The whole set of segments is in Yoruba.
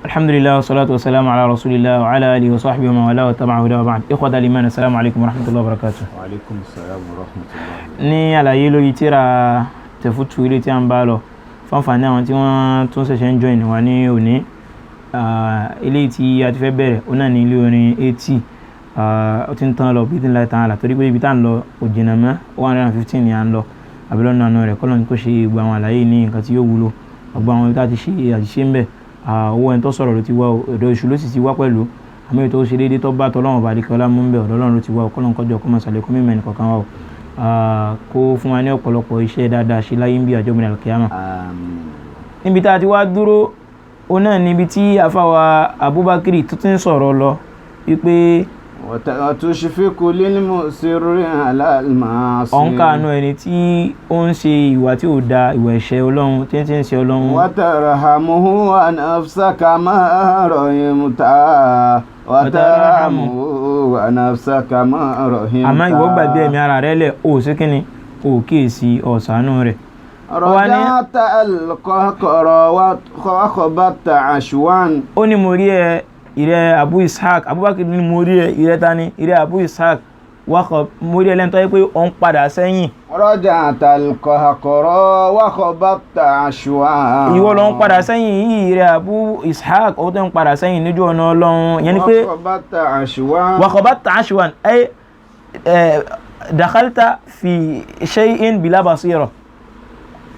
Alhamdulillah, wassalatu wassalamu ala rasulillah wa ala alihi wa sahbihi wa man wala wa tabi'a huda wa ba'd. Ikhwatal iman, assalamu alaikum wa rahmatullahi wa barakatuh. Wa alaikum assalam wa rahmatullahi. Ní àlàyé lórí tírà Tafuttu ilé tí a ń bá lọ fún àǹfààní àwọn tí wọ́n tún ṣẹ̀ṣẹ̀ ń join wa ní òní. Ilé tí a ti fẹ́ bẹ̀rẹ̀ ó náà ní ilé orin 80 ó ti ń tán lọ bí tí ń la ìtàn àlà torí pé ibi tá ń lọ kò jìnnà mọ́ 115 ni à ń lọ àbílọ́nà àna rẹ̀ kọ́lọ́n kó ṣe gbogbo àwọn àlàyé ní nǹkan tí yóò wúlò gbogbo àwọn ibi tá ti ṣe àṣìṣe ń bẹ̀ owó ẹni tó sọ̀rọ̀ ló ti wá ọ̀dọ̀ ìṣù ló sì ti wá pẹ̀lú àmọ́ ètò ṣe déédéé tó bá tọ́lọ́wọ̀n bá dìkẹ́ ọlá mú ń bẹ̀ ọ̀dọ̀ Ọlọ́run ló ti wá ọkọ́lọ́n kọjọ kó máa ṣàlékún mímọ́ ẹnì kọ̀ọ̀kan wá kó fún wa ní ọ̀pọ̀lọpọ̀ iṣẹ́ dáadáa ṣe láyé ń bí àjọ mìíràn kíyámà. Níbi tá a ti wá dúró ó náà níbi tí àfàwà Abubakar tó ti ń sọ̀rọ̀ lọ wípé وتشفق للمؤسر على المعاصي. ọ̀nkàánú ẹni tí ó ń ṣe ìwà tí ò da ìwà ẹ̀ṣẹ̀ Ọlọ́run tí ń ṣe Ọlọ́run. وترحمه ونفسك ما رحمت وترحمه ونفسك ما رحمت. àmọ́ ìwọ gbàgbé ẹ̀mí ara rẹ lẹ̀ ó sì kíni ó kíyèsí ọ̀sánú rẹ̀. رجعت القهقر وخبطت عشوان. ó ní mo rí ẹ ìrẹ́ Abu Ishaq Abubakar ní mo rí ẹ ìrẹ́ tani ìrẹ́ Abu Ishaq wákọ̀ mo rí ẹ lẹ́nu tó yẹ pé ó ń padà sẹ́yìn. رجعت القهقر وخبطت عشوان. ìwọ ló ń padà sẹ́yìn yìí ìrẹ́ Abu Ishaq ó tó ń padà sẹ́yìn níjú ọ̀nà Ọlọ́run yẹn ni pé وخبطت عشوان. وخبطت عشوان أي دخلت في شيء بلا بصيرة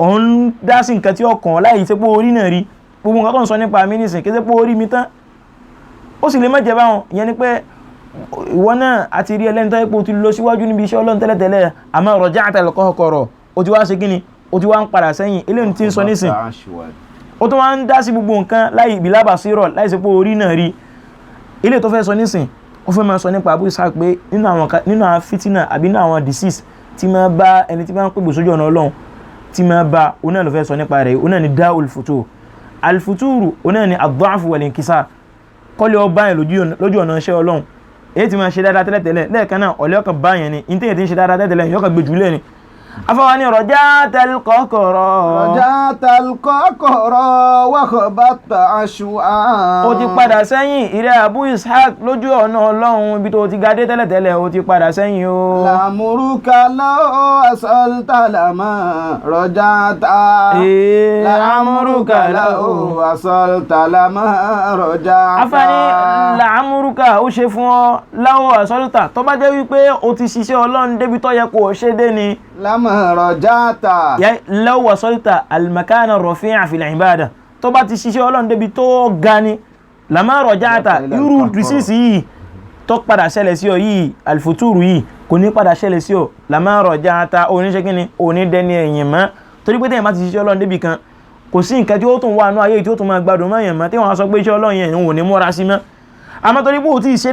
òun dá sí nǹkan tí ó kàn láì ṣe pé orí náà rí gbogbo nǹkan tó ń sọ nípa mi nísìn kí ṣe pé orí mi tán ó sì lè má jẹ báwọn ìyẹn ni pé ìwọ náà àti rí ẹlẹ́ni tó yẹ pé o ti lọ síwájú níbi iṣẹ́ Ọlọ́run tẹ́lẹ̀tẹ́lẹ̀ àmọ́ raja'ta al-qahqara o ti wá ṣe kíni o ti wá ń padà sẹ́yìn eléyìí tí ń sọ nísìn ó tún wá ń dá sí gbogbo nǹkan láì bila basira láì ṣe pé orí náà rí eléyìí tó fẹ́ sọ nísìn ó fẹ́ máa sọ nípa Abu Ishaq pé nínú àwọn fitina àbí nínú àwọn disease tí máa bá ẹni tí máa ń pègbè sójú ọ̀nà Ọlọ́run tí máa bá òun náà ló fẹ́ sọ nípa rẹ̀ òun náà ni da'ul futur al-futuru òun náà ni ad-da'fu wal-inkisar kọ́lé ọba yẹn lójú ọ̀nà iṣẹ́ Ọlọ́run èyí tí máa ṣe dáadáa tẹ́lẹ̀tẹ́lẹ̀ lẹ́ẹ̀kan náà ọ̀lẹ́ ọkàn bá yẹn ni ìtẹ́yẹ̀ tí ń ṣe dáadáa tẹ́lẹ̀tẹ́lẹ̀ yọkàn gbé jùlẹ̀ ni afọwọ́ ni rajatal qahqara rajatal qahqara wa khabatta ashwa. ó ti padà sẹ́yìn ìrẹ́ Abu Ishaq lójú ọ̀nà Ọlọ́run ibi tó ti gadé tẹ́lẹ̀tẹ́lẹ̀ ó ti padà sẹ́yìn o. lamuruka law asalta lama rajata. lamuruka law asalta lama rajata. afẹ́ni lamuruka ó ṣe fún ọ law asalta tó bá jẹ́ wípé ó ti ṣiṣẹ́ Ọlọ́run débi tó yẹ kó ṣe dé ni. lama rajata. law wasalta al-makana ar-rafi'a fil ibada tó bá ti ṣiṣẹ́ Ọlọ́run débi tó ga ni lama rajata irú disease yìí tó padà ṣẹlẹ̀ sí ọ yìí al-futuru yìí kò ní padà ṣẹlẹ̀ sí ọ lama rajata oníṣẹ́ kíni òní dẹni ẹ̀yìn mọ́ torí pé tẹ́yìn bá ti ṣiṣẹ́ Ọlọ́run débi kan kò sí nǹkan tí ó tún wà ní ayé tí ó tún máa gbádùn mọ́ yẹn mọ́ tí wọ́n á sọ pé iṣẹ́ Ọlọ́run yẹn ò ní múra sí mọ́ àmọ́ torí pé ó ti ṣe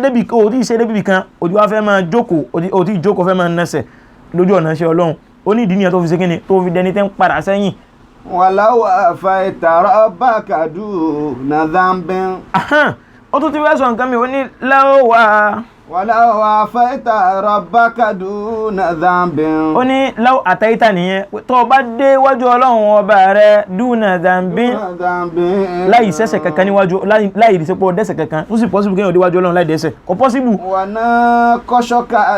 débi kan ó ti wá fẹ́ máa jókòó ó ti jókòó fẹ́ máa nẹsẹ̀ lójú ọ̀nà iṣẹ́ Ọlọ́run ó ní ìdí nìyẹn tó fi ṣe kíni tó fi dẹni tẹ́ ń padà sẹ́yìn. walau afaita rabbaka duna dhanbin. ó tún ti fẹ́ sọ nǹkan mi ó ní láwọ́ walau afaita rabbaka duna dhanbin. ó ní láwọ́ àtàyíta nìyẹn tó bá dé wájú Ọlọ́run ọba rẹ̀ duna dhanbin láì sẹ́sẹ̀ kankan níwájú láì ìdísẹ́pọ̀ dẹ́sẹ̀ kankan ó sì pọ́sibú kéèyàn déwájú Ọlọ́run láì dẹ́sẹ̀ kò pọ́sibú. wa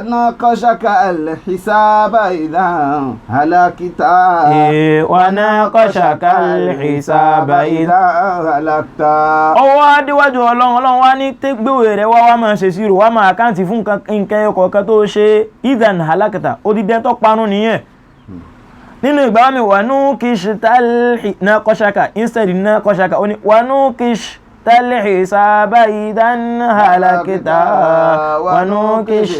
naqashaka al-hisaba idha halakta. wa naqashaka al-hisaba idha halakta. ọwọ́ adéwájú Ọlọ́run wá ní tẹ́gbẹ̀wé rẹ̀ wá máa ṣe sírò wá máa àkáǹtì fún nǹkan ẹyọ kan tó ṣe idhan halakta ó di dẹ́ntọ́ parun nìyẹn. nínú ìgbà mi wà nukish naqashaka instead naqashaka ó ní wà nukish hisaba idhan halakta wà nukish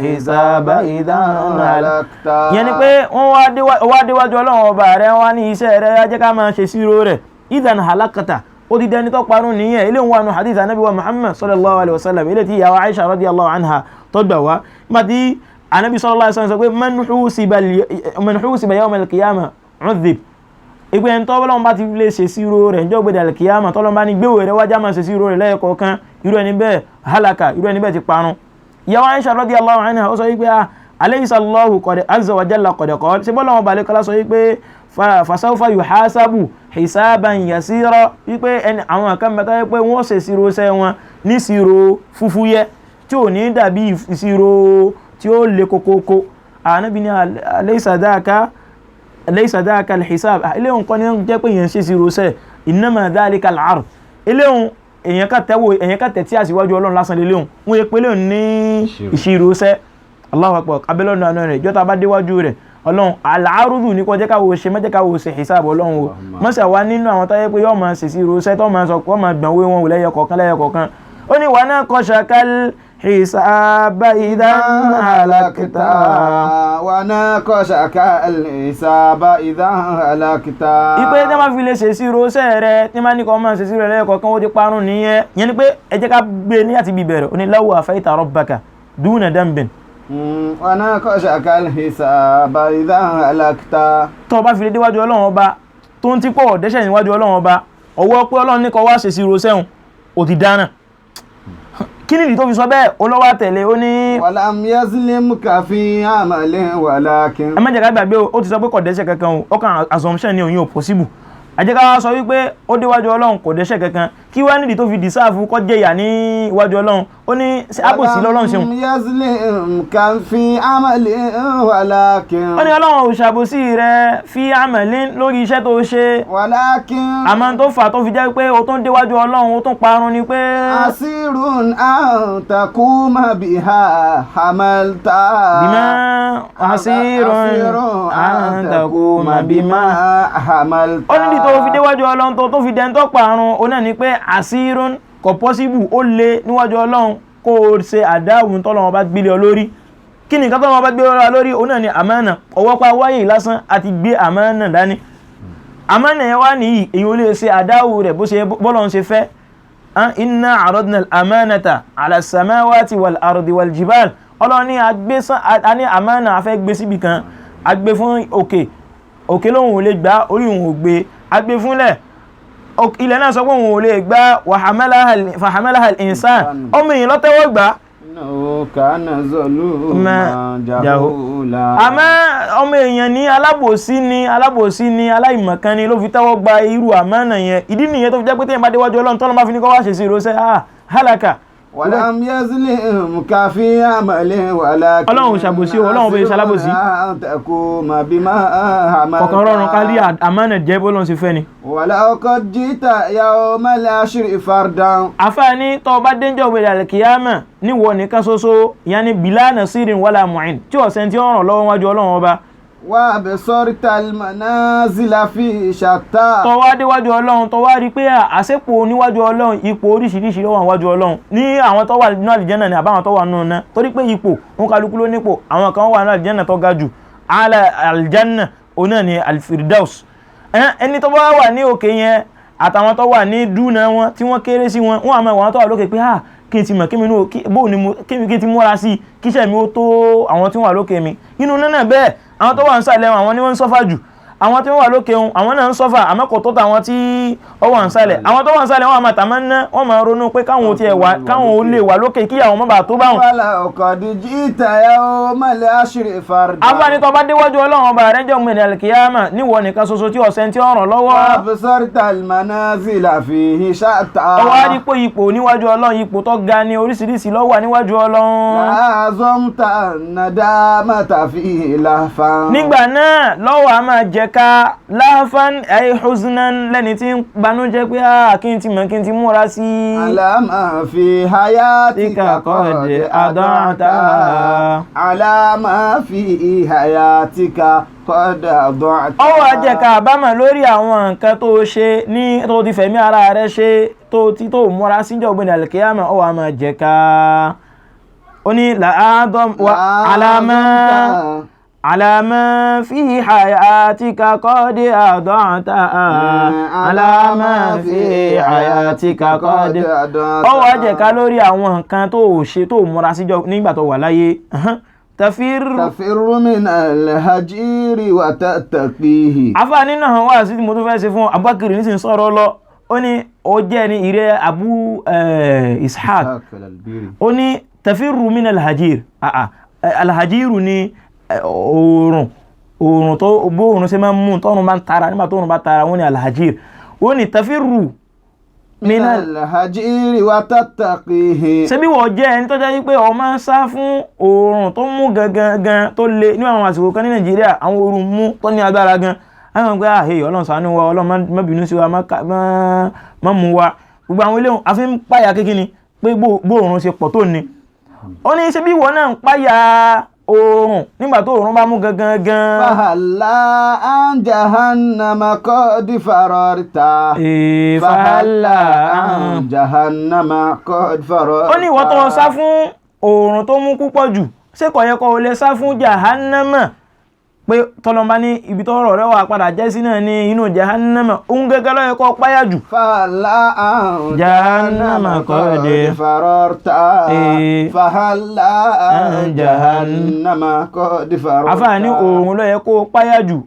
hisaba idhan halakta. yẹn ni pé wọ́n wá déwájú Ọlọ́run ọba rẹ̀ wá ní iṣẹ́ rẹ̀ ajẹ́ ká máa ṣe sírò rẹ̀ idhan halakta ó di dẹni tó parun nìyẹn ilé wọn nù hadith anabi wa Muhammad sallallahu alaihi wasallam ilé tí ìyàwó Aisha radiyallahu anha tó gbà wá nígbà tí anabi sallallahu alaihi wasallam sọ pé man husiba yawm al-qiyamah udhib ìpè ẹni tó bọ́lọ́wọ́n bá ti lè ṣe sírò rẹ̀ níjọ́ gbé al-qiyamah tọ́lọ́n bá ní gbéwò rẹ̀ wájá máa ṣe sírò rẹ̀ lẹ́ẹ̀kọ̀ọ̀kan irú ẹni bẹ́ẹ̀ halaka irú ẹni bẹ́ẹ̀ ti parun. ìyàwó Aisha radiyallahu anha ó sọ wípé alaysa Allahu qad azza wa jalla qad qala ṣe bọ́lọ́wọ́n balẹ̀ kọ́lá sọ wípé fasawfa yuhasabu hisaban yasira wípé ẹni àwọn kan mẹ́ta pé wọ́n ṣe ìṣirò iṣẹ́ wọn ní ìṣirò fúfúyẹ́ tí ò ní dàbí ìṣirò tí ó le kokoko Ànábì ní laysa dhaka al-hisab ilé òun kọ́ ní jẹ́ pé èèyàn ṣe ìṣirò iṣẹ́ innama dhalika al-'ard ilé òun èèyàn ká tẹ̀ tí àṣíwájú Ọlọ́run lásán lé léhùn wọ́n yẹ pé léhùn ní ìṣirò iṣẹ́ Allahu akbar abẹ́lọ́nà àná rẹ̀ jọ́ta bá déwájú rẹ̀ Ọlọ́run al-'arudu ní kó jẹ́ káwò ṣe mẹ́jẹ́ káwò ṣe hisab Ọlọ́run o mọ́sẹ̀ wá nínú àwọn táyé pé yọ́ máa ṣe ìṣirò iṣẹ́ tó máa sọ pé wọ́n máa gbọ̀nwé wọn lẹ́yọ kọ̀ọ̀kan ó ní wa naqashakal hisaba idhan halakta wa naqashakal hisaba idhan halakta. ipe tí wọ́n fi lè ṣe ìṣirò iṣẹ́ rẹ̀ tí wọ́n ní kó máa ṣe ìṣirò lẹ́yọ kọ̀ọ̀kan ó ti parun nìyẹn yẹn ni pé ẹ jẹ́ ká gbé ní àti bíbẹ̀rẹ̀ ó ní law afaita rabbaka duna dambin wa naqashakal hisaba idhan halakta. tó bá fi lè déwájú Ọlọ́run ọba tó ń tí pọ̀ dẹ́ṣẹ̀ níwájú Ọlọ́run ọba ọwọ́ pé Ọlọ́run ní kó wá ṣe ìṣirò sẹ́hùn ó ti dáná kí nìdí tó fi sọ bẹ́ẹ̀ olówó àtẹ̀lé ó ní walam yazlimka fi amalin walakin. ẹ má jẹ́ ká gbàgbé ó ti sọ pé kò dẹ́ṣẹ̀ kankan o ọkàn assumption ni òun yóò possible àjẹ́ká sọ wípé ó déwájú Ọlọ́run kò dẹ́ṣẹ̀ kankan kí wá nìdí tó fi dìsáàfù kó jẹ̀yà ní iwájú Ọlọ́run ó ní àbòsí lọ́lọ́run ṣeun walam yazlimka fi amalin walakin. ó ní Ọlọ́run ò ṣàbòsí rẹ̀ fi amalin lórí iṣẹ́ tó ṣe walakin. àmọ́ tó fà tó fi jẹ́ pé ó tún déwájú Ọlọ́run ó tún parun ni pé asirun an takuma biha hamalta. bima asirun an takuma bima hamalta. ó nídìí tó fi déwájú Ọlọ́run tó fi dẹ́n tó parun ó náà ní pé àsírún kò pọ́síbù ó lé níwájú Ọlọ́run kó o ṣe àdáhùn tọ́lọ́run bá gbélé ọ lórí kí ni nǹkan tọ́lọ́run bá gbélé ọ lórí ó náà ní àmánà ọwọ́ pa wáyé lásán àti gbé àmánà dání àmánà yẹn wá nìyí èyí ó lè ṣe àdáhùn rẹ̀ bó ṣe bọ́lọ́run ṣe fẹ́ inna aradna al-amanata ala as-samawati wal-ardi wal-jibal Ọlọ́run ní a ní àmánà a fẹ́ gbé síbi kan a gbé fún òkè lóhun ò lè gbá orí òun ò gbé a gbé fúnlẹ̀ ilẹ̀ náà sọ pé òun ò lè gbá wa hamalaha al-insan ọmọ èèyàn lọ́tẹ́wọ́ gbá kana zaluman jahula. àmọ́ ọmọ èèyàn ní alábòsí ní aláìmọ̀kan ni ló fi tẹ́wọ́ gba irú àmánà yẹn ìdí nìyẹn tó fi jẹ́ pé téèyàn bá déwájú Ọlọ́run tọ́lọ́ bá fi ní kọ́ wá ṣe sí ìrọsẹ́ halaka. walam yazlimka fi amalin walakin. Ọlọ́run ṣàbòsí o Ọlọ́run bẹ́ẹ̀ ṣalábòsí takuma bima hamalta. kọ̀kan rọrùn ká rí àmánà jẹ́ bọ́lọ́run ṣe fẹ́ ni. walaw qad jita yawmal ashri fardan. àfáàní tó bá dénjọ́ òwe al-kiyama níwọ̀ nìkan ṣoṣo ìyẹn ni bila nasirin wala mu'in tí ọ̀sẹ̀ tí ó ràn lọ́wọ́ wájú Ọlọ́run ọba. wa absorta almanazila fi shatta. tó wá déwájú Ọlọ́run tó wá rí pé àṣepò níwájú Ọlọ́run ipò oríṣiríṣi ló wà níwájú Ọlọ́run ní àwọn tó wà nínú àlìjẹ́nà ni àbáwọn tó wà nínú náà torí pé ipò wọn kálukú ló nípò àwọn kan wà nínú àlìjẹ́nà tó ga jù àlìjẹ́nà òun náà ni alfirdaus ẹni tó bá wà ní òkè yẹn àtàwọn tó wà ní dúnà wọn tí wọ́n kéré sí wọn àmọ́ àwọn tó wà lókè pé kí n ti mọ̀ kí n ti múra sí kíṣẹ́ mi ó tó àwọn tí wọ́n wà lókè mi inú náà bẹ́ẹ̀ àwọn tó wà ń sàlẹ̀ àwọn ni wọ́n ń sọ́fà jù àwọn tí wọ́n wà lókè ohun àwọn náà ń sọ́fà àmọ́ kò tó tàwọn tí ó wà ń sàlẹ̀ àwọn tó wà ń sàlẹ̀ wọ́n máa tàmá ná wọ́n máa ronú pé káwọn ò lè wà lókè kí àwọn mọ́bà tó báwọn. walaw qad jita yawmal ashri fardan. afáàní tó bá déwájú Ọlọ́run ọba rẹ̀ jẹ́ òmìnira al-kiyama níwọ̀ nìkan ṣoṣo tí ọ̀sẹ̀ tí ó ràn lọ́wọ́. wa absorta almanazila fihi shatta. ọwọ́ á rí pé ipò níwájú Ọlọ́run ipò tó ga ní oríṣiríṣi ló wà níwájú Ọlọ́run. azamta nadamata fihi lahfan. nígbà náà lọ́wọ́ a máa jẹ ká láfán ay huznan lẹ́ni tí ń banújẹ́ pé kí n ti mọ̀ kí n ti múra sí. alama fi hayatika qad adanta. alama fi hayatika qad adanta. ọwọ́ ajẹ́ ká àbámọ̀ lórí àwọn nǹkan tó ṣe ní tó ti fẹ̀mí ara rẹ̀ ṣe tó múra síjọ́ ògbìn al-kiyama ọwọ́ a máa jẹ ká. ó ní làádọ́m alama fi hayatika qad adanta alama fi hayatika qad ọwọ́ ajẹ́ ká lórí àwọn nǹkan tó ṣe tó múra síjọ́ nígbà tó wà láyé. tafirru min al-hajiri wa tattaqihi. afá nínú àwọn wà sí mo tó fẹ́ ṣe fún Abubakar ní sin sọ̀rọ̀ lọ ó ní ó jẹ́ ní ìrẹ́ Abu Ishaq ó ní tafirru min al-hajir al-hajiru ni oòrùn oòrùn tó bó oòrùn ṣe máa ń mú tọ́run bá ń tara nígbà tó oòrùn bá tara wọ́n ní alhajir wọ́n ní tafirru min alhajiri wa tattaqihi. ṣé bí wọ́n jẹ́ ẹni tó jẹ́ wípé ó máa ń sá fún oòrùn tó mú gangan tó le ní àwọn àsìkò kan ní Nàìjíríà àwọn oòrùn mú tó ní agbára gan àwọn ọgbẹ́ àhẹ́ Ọlọ́run ṣàánú wa Ọlọ́run má bínú sí wa má mú wa gbogbo àwọn ilé àfi ń páyà kékeré pé bóòrùn ṣe pọ̀ tó ní ó ní ṣe bí wọ́n náà ń páyà oòrùn nígbà tó oòrùn bá mú gangan. fahalla an jahannama qad fararta. fahalla an jahannama qad fararta. ó ní ìwọ tó sá fún oòrùn tó mú púpọ̀ jù ṣé kò yẹ kó o lè sá fún jahannama pé tọ́lọ́mbá ní ibi tó rọ̀ rẹ̀ wà padà jẹ́ sí náà ní inú jahannama òun gẹ́gẹ́ ló yẹ kó páyà jù. fahalla an jahannama qad fararta. fahalla an jahannama qad fararta. àfààní òun ló yẹ kó páyà jù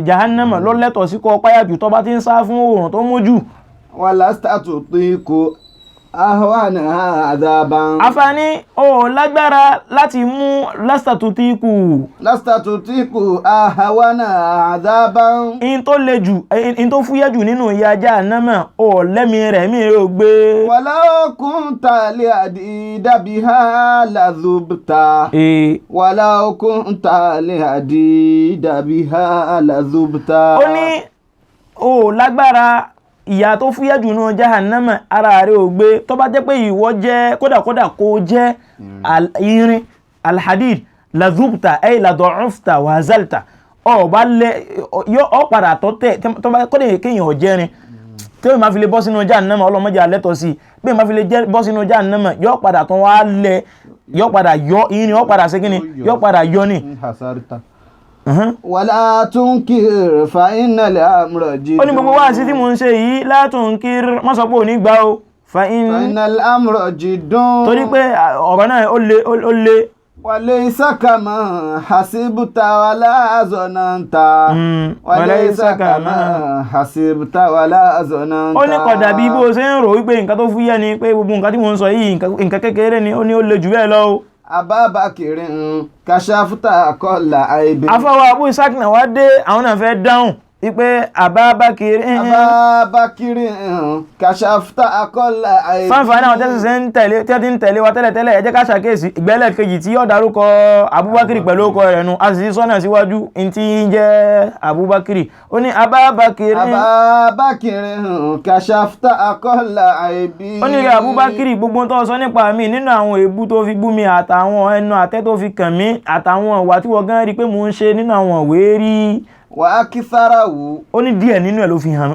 jahannama ló lẹ́tọ̀ọ́ sí kó páyà jù tó bá ti ń sá fún oòrùn tó mú jù. walasta tutiku ahwana adhaban. àfààní o lágbára láti mú lasta tutiku ahwana adhaban. in tó le jù in tó fúyẹ́ jù nínú ìyà jahannama o lẹ́mi rẹ̀ mi rẹ̀ ò gbé. walau kunta li hadida biha lazubta. walau kunta li hadida biha lazubta. ó ní o lágbára ìyà tó fúyẹ́ jù nínú jahannama ara rẹ̀ ò gbé tó bá jẹ́ pé ìwọ jẹ́ kódà kó jẹ́ irin alhadid lazubta ay lad'ufta wa hazalta ọ bá lẹ ọ padà tọ́tẹ̀ tó bá kódà kéèyàn jẹ́rin tí ó máa fi lè bọ́ sínú jahannama ọlọ́mọdé alẹ́tọ̀ sí bí máa fi lè bọ́ sínú jahannama yọ padà tán wá lẹ yọ padà yọ irin yọ padà sí kíni yọ padà yọ ní. wàlá tunkir fa innal amra jidun. ó ní gbogbo wá sí tí mo ń ṣe yìí la tunkir má sọ pé ò ní gbà ó fa innal amra jidun. torí pé ọ̀rọ̀ náà ó le. walaysa kama hasibta wala zonanta. walaysa kama hasibta wala zonanta. ó ní kò dàbí bó ṣe ń rò wípé nǹkan tó fúyẹ́ ni pé gbogbo nǹkan tí mo ń sọ yìí nǹkan kékeré ni ó ní ó le jù bẹ́ẹ̀ lọ o. Ababakirin kashafta kola aibi. afọwọ́ Abu Ishaq náà wá dé àwọn náà fẹ́ dáhùn wípé Ababakirin kashafta kola aibi. fáńfà náà tẹ́tí ń tẹ̀lé wa tẹ́lẹ̀tẹ́lẹ̀ ẹ jẹ́ ká ṣàkíyèsí ìgbẹ́lẹ̀ kejì tí yóò dárúkọ Abubakar pẹ̀lú ọkọ rẹ̀ nu a sì sí sọ́nà síwájú in tí ń jẹ́ Abubakar ó ní Ababakirin kashafta kola aibi. ó ní rẹ̀ Abubakar gbogbo tó sọ nípa mi nínú àwọn èébú tó fi bú mi àtàwọn ẹnu àtẹ́ tó fi kàn mí àtàwọn ìwà tí wọ́n gan rí pé mò ń ṣe nínú àwọn ìwé rí. wà á kí sára wù. ó ní díẹ̀ nínú ẹ̀ ló fi hàn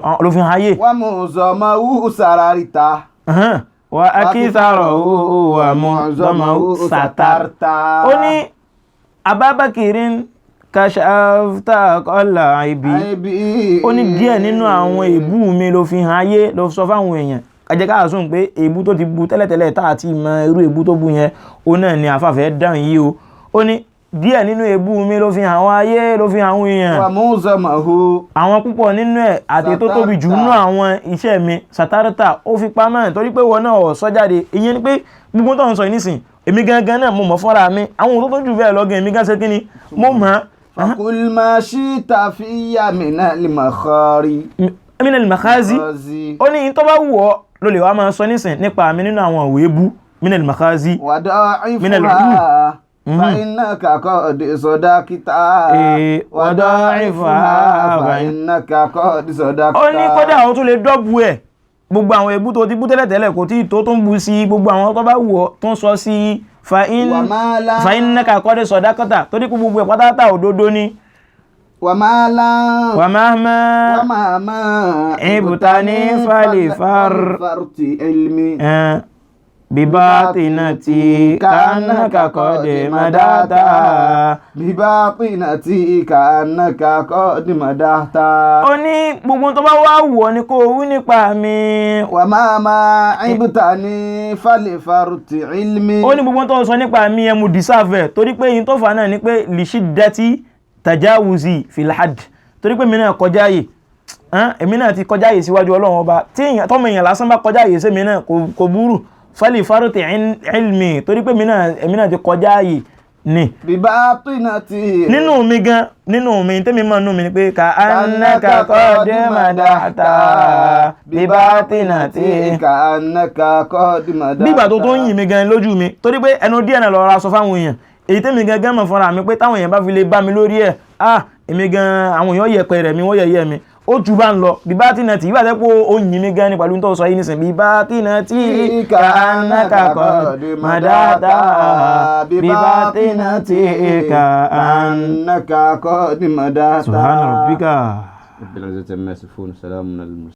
ayé. wà á mú zọmọ wù sàràrìta. wà á kí sára wù wà á mú zọmọ wù sàtàrìta. ó ní Ababakirin kashafta kola aibi. ó ní díẹ̀ nínú àwọn èébú mi ló fi hàn ayé ló sọ fáwọn èèyàn. ẹ jẹ́ ká sùn pé èébú tó ti bu tẹ́lẹ̀tẹ́lẹ̀ tá àti ìmọ̀ irú èébú tó bu yẹn ó náà ni àfàfẹ́ dáhùn yìí o. ó ní díẹ̀ nínú èébú mi ló fi hàn àwọn ayé ló fi hàn àwọn èèyàn. wà mú zọmọ̀hó. àwọn púpọ̀ nínú ẹ̀ àti tó tóbi jù nínú àwọn iṣẹ́ mi sàtárítà ó fi pamọ́ torí pé wọn náà ọ̀ sọ jáde ìyẹn ni pé gbogbo tó ń sọ nísìn èmi gangan náà mo mọ̀ fọ́ra mi àwọn tó tó jù bẹ́ẹ̀ lọ́gàn èmi gan ṣe kí ni mo mọ̀. fakul ma shita fiya minal makhari. minal makhazi ó ní tó bá wù ọ́ ló lè wá máa sọ nísìn nípa mi nínú àwọn òwe bú minal makhazi minal wada'ifuha fa innaka qad sadaqta. wada'ifuha fa innaka qad sadaqta. ó ní kódà ó tún lè dọ́bù ẹ̀ gbogbo àwọn èébú tó ti bú tẹ́lẹ̀tẹ́lẹ̀ kò tí tó ń bu sí gbogbo àwọn tó bá wù ọ́ tó ń sọ sí fa innaka qad sadaqta torí pé gbogbo ẹ̀ pátátá òdodo ni. ومالا ومهما عبتني فلفرت علمي بباطنتي كأنك قد مدحتا. بباطنتي كأنك قد مدحتا. ó ní gbogbo tó bá wá wù ọ́ ni kó wí nípa mi. ومهما عبتني فلفرت علمي. ó ní gbogbo tó sọ nípa mi ẹ mo deserve torí pé yín tó fà náà ni pé lishiddati tajawuzi filhad torí pé mi náà kọjá yìí èmi náà ti kọjá yìí síwájú Ọlọ́run ọba tí tọ́mọ èèyàn lásán bá kọjá yìí sí mi náà kò burú fali faruti ilmi torí pé èmi náà ti kọjá yìí ni بباطنته nínú mi gan nínú mi tẹ́mi mọ̀ nínú mi ni pé ka annaka qad madahta bibatinati كأنك قد مدحت bígbà tó tó ń yìn mi gan lójú mi torí pé ẹnu díẹ̀ náà lọ́ra sọ fáwọn èèyàn èyí tẹ́mi gan mọ̀ fúnra mi pé táwọn èèyàn bá fi lè bá mi lórí ẹ̀ èmi gan àwọn èèyàn yẹpẹrẹ mi wọ́n yẹ̀yẹ́ mi ó jù bá ń lọ bibatinati ìgbà tẹ́ pé ó yìn mi gan ní pẹ̀lú tó sọ yìí nísìn bibatinati ka annaka qad madahta bibatinati ka كأنك قد مدحت subhana rabbika رب العزة عما يصفون سلام على المرسلين